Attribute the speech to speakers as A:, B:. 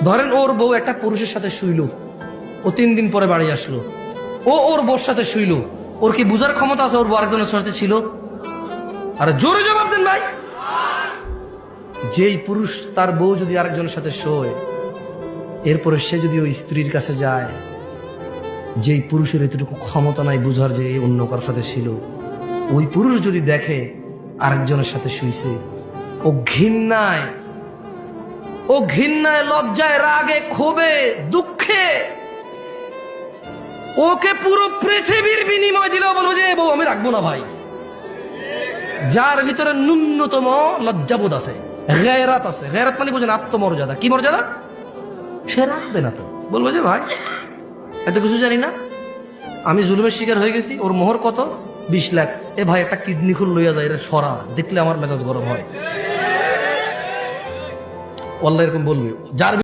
A: ধরেন ওর বউ একটা পুরুষের সাথে শুইল, ও 3 দিন পরে বাড়ি আসলো, ও ওর বউর সাথে শুইল, ওর কি বুঝার ক্ষমতা আছে ওর বউ আরেকজনের সাথে ছিল? আরে জোরে জবাব দেন ভাই। যেই পুরুষ তার বউ যদি আরেকজনের সাথে শোয়, এরপরে সে যদি ওই স্ত্রীর কাছে যায়, যেই পুরুষের এতটুকু ক্ষমতা নাই বুঝার যে এই অন্য কারোর সাথে ছিল, ওই পুরুষ যদি দেখে আরেকজনের সাথে শুইছে, ও ঘৃণায় লজ্জায় রাগে ক্ষোভে দুঃখে ওকে পুরো পৃথিবীর বিনিময় দিলেও বলবো যে বউ আমি রাখবো না ভাই। যার ভিতরে ন্যূনতম লজ্জাবোধ আছে, গায়রাত আছে, গায়রাত মানে বুঝেন আত্মমর্যাদা, কি মর্যাদা, সে রাখবে না। তো বলবো যে ভাই এত কিছু জানি না, আমি জুলুমের শিকার হয়ে গেছি, ওর মোহর কত 20 লাখ, এ ভাই একটা কিডনি খুল লইয়া যায়, এটা সরা, দেখলে আমার মেজাজ গরম হয়। আল্লাহ এরকম বলবে। যার